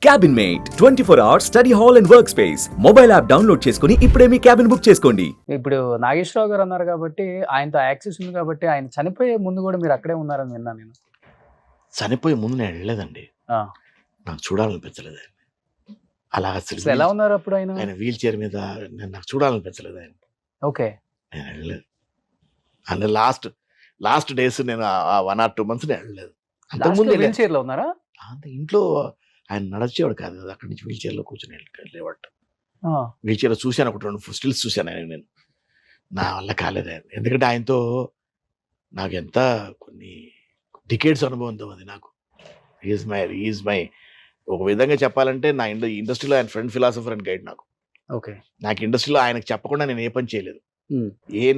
Cabin mate 24 hours study hall and work space mobile app download చేసుకుని ఇప్పుడే మీ cabin book చేసుకోండి. ఇప్పుడు నాగేశ్వరరావు గారు అన్నారు కాబట్టి ఆయనతో యాక్సెస్ ఉంది కాబట్టి ఆయన చనిపోయే ముందు కూడా మీరు అక్కడే ఉన్నారని విన్నాను నేను. చనిపోయే ముందు నేను వెళ్ళలేదండి. ఆ. నాకు చూడాలనిపించలేదు ఆయన. అలా అసలు ఎలా ఉన్నారు అప్పుడు ఆయన? ఆయన వీల్ చైర్ మీద నాకు చూడాలనిపించలేదు ఆయన. ఓకే. నేను వెళ్ళలేదు. అంటే లాస్ట్ డేస్ నేను 1 or 2 months నేను వెళ్ళలేదు. అంతకుముందు వీల్ చైర్ లో ఉన్నారా? అంతే ఇంట్లో ఆయన నడిచేవాడు కాదు కదా, అక్కడి నుంచి వీల్ చైర్లో కూర్చొని వెళ్ళేవాడు. ఆ. వీల్ చైర్లో చూశాను, ఒకటి 2 స్టిల్స్ చూశాను ఆయన. నేను నా వల్ల కాలేదు ఆయన, ఎందుకంటే ఆయనతో నాకు ఎంత కొన్ని డికేడ్స్ అనుభవంతో అది నాకు. ఈజ్ మై ఒక విధంగా చెప్పాలంటే నా ఇండస్ట్రీలో ఆయన ఫ్రెండ్, ఫిలాసఫర్ అండ్ గైడ్ నాకు. ఓకే. నాకు ఇండస్ట్రీలో ఆయనకు చెప్పకుండా నేను ఏ పని చేయలేదు.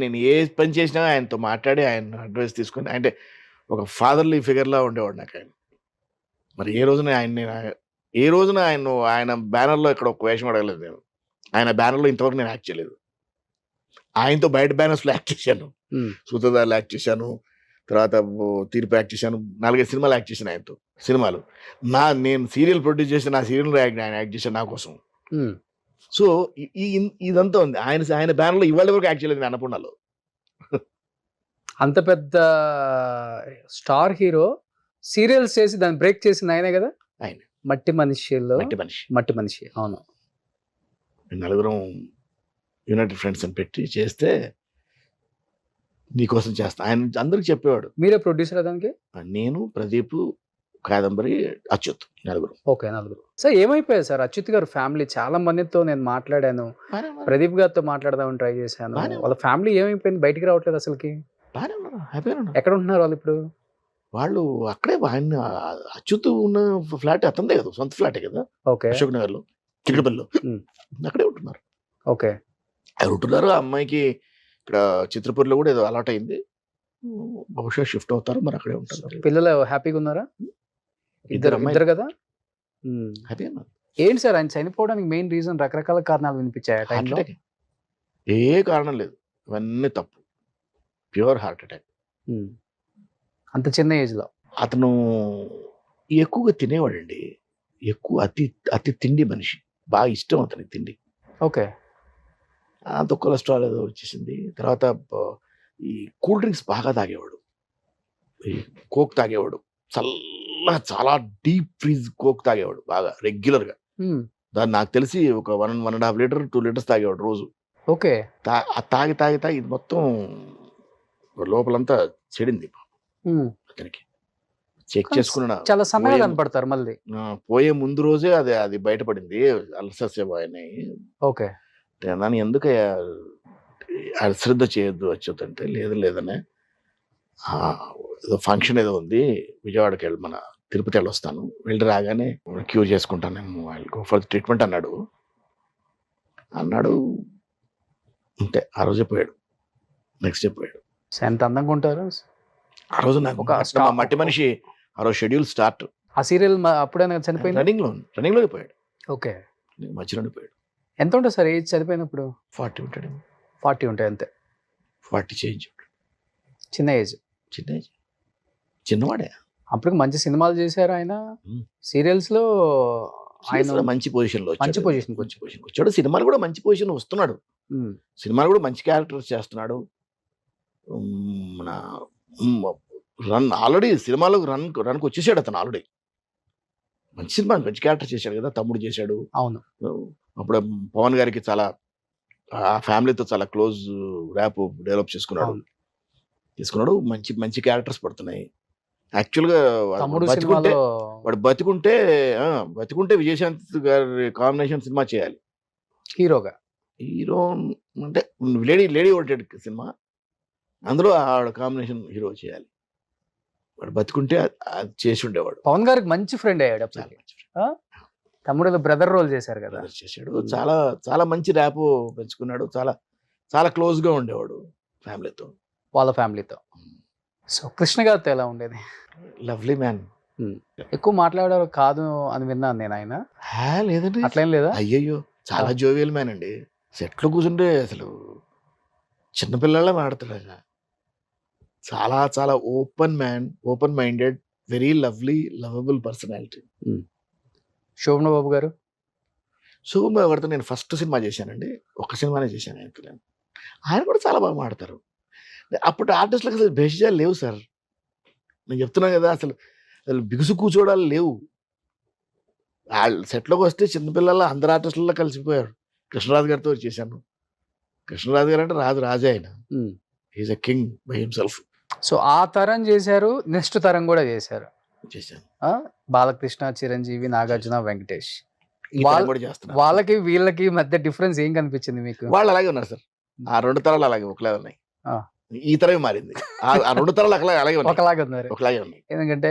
నేను ఏ పని చేసినా ఆయనతో మాట్లాడి ఆయన అడ్వైస్ తీసుకొని, అంటే ఒక ఫాదర్లీ ఫిగర్లా ఉండేవాడు నాకు ఆయన. మరి ఏ రోజున ఆయన బ్యానర్లో ఇక్కడ ఒక వేషం అడగలేదు నేను. ఆయన బ్యానర్లో ఇంతవరకు నేను యాక్ట్ చేయలేదు. ఆయనతో బయట బ్యానర్స్లో యాక్ట్ చేశాను. సూత్రధారులు యాక్ట్ చేశాను, తర్వాత తీర్పు యాక్ట్ చేశాను, 4-5 సినిమాలు యాక్ట్ చేశాను ఆయనతో. సినిమాలు నేను సీరియల్ ప్రొడ్యూస్ చేసి నా సీరియల్ ఆయన యాక్ట్ చేశాను నా కోసం. సో ఇదంతా ఉంది. ఆయన బ్యానర్లో ఇవాళ వరకు యాక్ట్ చేయలేదు అన్నపూర్ణలో. అంత పెద్ద స్టార్ హీరో సీరియల్స్ చేసి దాన్ని బ్రేక్ చేసింది ఆయనే కదా. ఆయన మట్టి మనిషిలో మట్టి మనిషి. అవును. నలుగురం యునైటెడ్ ఫ్రెండ్స్ అని పెట్టి చేస్తే నీకోసం చేస్తా ఆయన అందరికి చెప్పేవాడు. మీరే ప్రొడ్యూసర్ దానికి? నేను, ప్రదీప్, కాదంబరి, అచ్యుత్, నలుగురు. ఓకే, నలుగురు. సార్ ఏమైపోయారు సార్ అచ్యుత్ గారు ఫ్యామిలీ? చాలా మందితో నేను మాట్లాడాను, ప్రదీప్ గారితో మాట్లాడదామని ట్రై చేశాను. వాళ్ళ ఫ్యామిలీ ఏమైపోయింది, బయటికి రావట్లేదు అసలుకి. ఎక్కడ ఉంటున్నారు వాళ్ళు ఇప్పుడు? వాళ్ళు అక్కడే, ఆయన అచ్యుత్ ఉన్న ఫ్లాట్ అతనిదే కదా, సొంత ఫ్లాటే కదా. ఓకే. అశోక్ నగర్ లో, చిక్కడపల్లిలో అక్కడే ఉంటున్నారు. ఓకే. అవి ఉంటున్నారు. ఆ అమ్మాయికి ఇక్కడ చిత్రపూర్లో కూడా ఏదో అలాట్ అయింది, బహుశా షిఫ్ట్ అవుతారు, మరి అక్కడే ఉంటారు. పిల్లలు హ్యాపీగా ఉన్నారా? ఇద్దరు కదా. హ్యాపీ అన్నారు. ఏంటి సార్ ఆయన చనిపోవడానికి మెయిన్ రీజన్? రకరకాల కారణాలు వినిపించాయి. ఏ కారణం లేదు, ఇవన్నీ తప్పు. Pure heart attack. అంత చిన్న ఏజ్ లో. అతను ఎక్కువగా తినేవాడండి, అతి తిండి మనిషి, బాగా ఇష్టం అతనికి తిండి. ఓకే. అంత కొలెస్ట్రాల్ ఏదో వచ్చేసింది. తర్వాత ఈ కూల్ డ్రింక్స్ బాగా తాగేవాడు, ఈ కోక్ తాగేవాడు, చాలా డీప్ ఫ్రీజ్ కోక్ తాగేవాడు బాగా రెగ్యులర్గా. దాన్ని నాకు తెలిసి ఒక 1.5 లీటర్ 2 లీటర్స్ తాగేవాడు రోజు. ఓకే. తాగి ఇది మొత్తం లోపలంతా చెడింది అతనికి. చెక్ చేసుకున్నా, చాలా సన్నగా కనపడతారు మళ్ళీ. పోయే ముందు రోజే అది బయటపడింది, అల్సర్స్ అయినాయి. ఓకే. దాన్ని ఎందుకు అశ్రద్ధ చేయొద్దు వచ్చేదంటే, లేదనే ఏదో ఫంక్షన్ ఏదో ఉంది, విజయవాడకి వెళ్ళి మన తిరుపతి వెళ్ళి వస్తాను, వెళ్ళి రాగానే క్యూర్ చేసుకుంటాను నేను, గో ఫర్ ట్రీట్మెంట్ అన్నాడు. అంతే, ఆ రోజే పోయాడు. నెక్స్ట్ డే పోయాడు. ఎంత అందంగా ఉంటారు ఆ రోజు. నాకు మట్టి మనిషి ఆ రోజు షెడ్యూల్ స్టార్ట్. ఆ సీరియల్ అప్పుడే చనిపోయింది, రన్నింగ్లో పోయాడు. ఓకే. మధ్యలోనే పోయాడు. ఎంత ఉంటుంది సార్ ఏజ్ చనిపోయినప్పుడు? 40 ఉంటాడు. 40 ఉంటాయి అంతే. 40 చేంజ్. చిన్న ఏజ్. చిన్నవాడే. అప్పటికి మంచి సినిమాలు చేశారు ఆయన. సీరియల్స్ లో ఆయన మంచి పొజిషన్ వచ్చాడు. సినిమాలు కూడా మంచి పొజిషన్ వస్తున్నాడు. సినిమాలు కూడా మంచి క్యారెక్టర్స్ చేస్తున్నాడు. మన ఆల్రెడీ సినిమాలకు రన్కి వచ్చేసాడు అతను. ఆల్రెడీ మంచి సినిమా, మంచి క్యారెక్టర్ చేశాడు కదా. తమ్ముడు చేశాడు. అవును. అప్పుడు పవన్ గారికి చాలా, ఆ ఫ్యామిలీతో చాలా క్లోజ్ ర్యాప్ డెవలప్ చేసుకున్నాడు. మంచి మంచి క్యారెక్టర్స్ పడుతున్నాయి. యాక్చువల్గా వాడు బతికుంటే విజయశాంతి గారి కాంబినేషన్ సినిమా చేయాలి హీరో అంటే లేడీ ఓల్టెడ్ సినిమా, అందులో ఆవిడ కాంబినేషన్ హీరో చేయాలి. వాడు బతికుంటే అది చేసి ఉండేవాడు. పవన్ గారికి మంచి ఫ్రెండ్ అయ్యాడు. తమ్ముడు బ్రదర్ రోల్ చేశారు కదా. చేశాడు. చాలా చాలా మంచి ర్యాప్ పెంచుకున్నాడు. చాలా చాలా క్లోజ్ గా ఉండేవాడు ఫ్యామిలీతో, వాళ్ళ ఫ్యామిలీతో. సో కృష్ణ గారితో ఎలా ఉండేది? Lovely man. ఎక్కువ మాట్లాడారు కాదు అని విన్నాను నేను. ఆయన లేదండి, అట్లేం లేదా? అయ్యయ్యో, చాలా జోవియల్ మ్యాన్ అండి. సెట్లో కూర్చుంటే అసలు చిన్నపిల్లలా మాట్లాడతాడు ఆయన. చాలా చాలా open minded, very lovely, lovable personality. Sobhan Babu గారు? శోభన్ గారితో నేను ఫస్ట్ సినిమా చేశానండి. ఒక్క సినిమానే చేశాను ఆయనతో నేను. ఆయన కూడా చాలా బాగా మాడతారు. అప్పుడు ఆర్టిస్టులకు అసలు భేషజాలు లేవు సార్. నేను చెప్తున్నాను కదా, అసలు బిగుసు కూర్చోవడాలు లేవు. వాళ్ళు సెట్లోకి వస్తే చిన్నపిల్లల అందరు ఆర్టిస్టుల్లో కలిసిపోయారు. కృష్ణరాజు గారితో చేశాను. కృష్ణరాజు గారు అంటే రాజే ఆయన. Is a king by himself. So ఆ తరం చేశారు, నెక్స్ట్ తరం కూడా చేశారు. చేశాను. బాలకృష్ణ, చిరంజీవి, నాగార్జున, వెంకటేష్. ఈ తరం కూడా చేస్తున్నారు. వాళ్ళకి వీళ్ళకి మధ్య డిఫరెన్స్ ఏం కనిపించింది మీకు? వాళ్ళు అలాగే ఉన్నారు సార్. ఆ 2 తరాలు అలాగే ఒకలాగే ఉన్నాయి. ఈ తరమే మారింది. ఆ 2 తరాలు అలాగే ఉన్నాయి. ఒకలాగే ఉన్నారు. ఒకలాగే ఉన్నాయి. ఎందుకంటే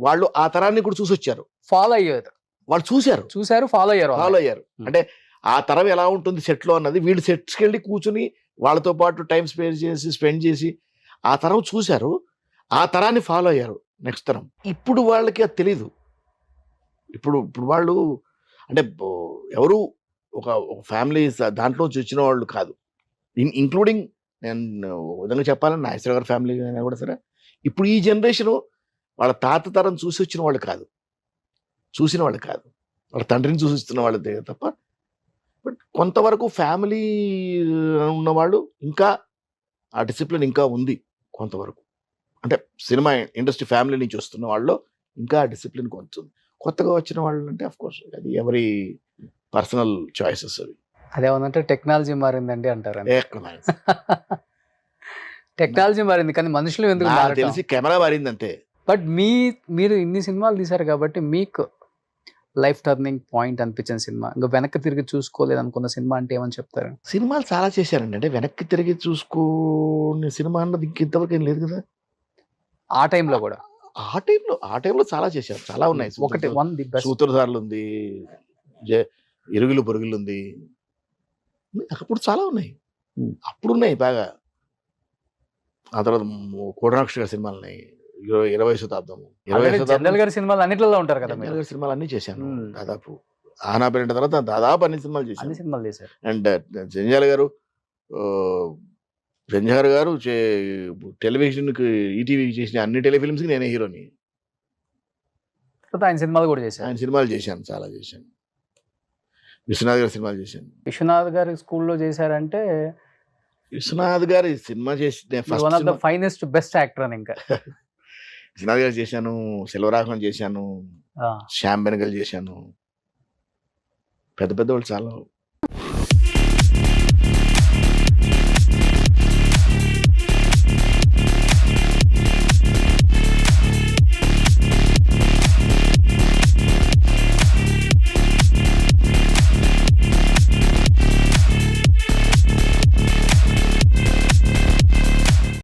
వాళ్ళు ఆ తరాన్ని కూడా చూసి వచ్చారు. ఫాలో అయ్యారు. వాళ్ళు చూశారు, ఫాలో అయ్యారు. అంటే ఆ తరం ఎలా ఉంటుంది సెట్ లో అన్నది వీళ్ళు సెట్స్కి వెళ్ళి కూర్చుని వాళ్ళతో పాటు టైం స్పెండ్ చేసి ఆ తరం చూశారు, ఆ తరాన్ని ఫాలో అయ్యారు. నెక్స్ట్ తరం ఇప్పుడు వాళ్ళకి అది తెలీదు. ఇప్పుడు వాళ్ళు అంటే ఎవరు ఒక ఫ్యామిలీ దాంట్లో వచ్చిన వాళ్ళు కాదు. ఇంక్లూడింగ్ నేను విధంగా చెప్పాలని నాగేశ్వర గారి ఫ్యామిలీ అయినా కూడా సరే, ఇప్పుడు ఈ జనరేషన్ వాళ్ళ తాత తరం చూసి వచ్చిన వాళ్ళు కాదు, వాళ్ళ తండ్రిని చూసి వచ్చిన వాళ్ళు తప్ప. బట్ కొంతవరకు ఫ్యామిలీ ఉన్నవాళ్ళు ఇంకా ఆ డిసిప్లిన్ ఇంకా ఉంది కొంతవరకు. అంటే సినిమా ఇండస్ట్రీ ఫ్యామిలీ నుంచి వస్తున్న వాళ్ళు ఇంకా ఆ డిసిప్లిన్ కొంచెం. కొత్తగా వచ్చిన వాళ్ళు అంటే అఫ్ కోర్స్ అది ఎవరి పర్సనల్ చాయిసెస్ అవి. అదేమన్నంటే టెక్నాలజీ మారిందండి అంటారు. టెక్నాలజీ మారింది కానీ మనుషులు ఎందుకు తెలిసి కెమెరా మారింది అంతే. బట్ మీరు ఇన్ని సినిమాలు తీశారు కాబట్టి మీకు లైఫ్ టర్నింగ్ పాయింట్ అనిపించిన సినిమా, ఇంకా వెనక్కి తిరిగి చూసుకోలేదు అనుకున్న సినిమా అంటే ఏమని చెప్తారు? సినిమాలు చాలా చేశానండి. అంటే వెనక్కి తిరిగి చూసుకునే సినిమా అన్నది ఇంకెంతవరకు ఏం లేదు కదా. ఆ టైంలో కూడా ఆ టైంలో చాలా చేశారు, చాలా ఉన్నాయి. సూత్రధారులు ఉంది, ఇరుగులు పొరుగులు ఉంది, అప్పుడు చాలా ఉన్నాయి. అప్పుడు ఉన్నాయి బాగా. ఆ తర్వాత కోటనాక్ష సినిమాలు ఉన్నాయి. 20వ శతాబ్దం గారి సినిమాలు అన్నిట్లో ఉంటారు కదా. సినిమాలు అన్ని చేశాను దాదాపు. ఆనాపేట తర్వాత దాదాపు అన్ని సినిమాలు చేశారు. అండ్ జంజాల గారు టెలివిజన్కి ఈటీవీకి చేసిన అన్ని టెలిఫిల్మ్స్ కి నేనే హీరోని. ఆయన సినిమాలు కూడా చేశాను. ఆయన సినిమాలు చేశాను, చాలా చేశాను. విశ్వనాథ్ గారి సినిమాలు చేశాను. విశ్వనాథ్ గారి స్కూల్లో చేశారంటే విశ్వనాథ్ గారి సినిమా చేసి one of the finest best actor అని. ఇంకా విశ్వనాథ్ గారు చేశాను, సెల్వరాఘవన్ చేశాను, శ్యామ్ బెనగల్ చేశాను. పెద్ద వాళ్ళు చాలా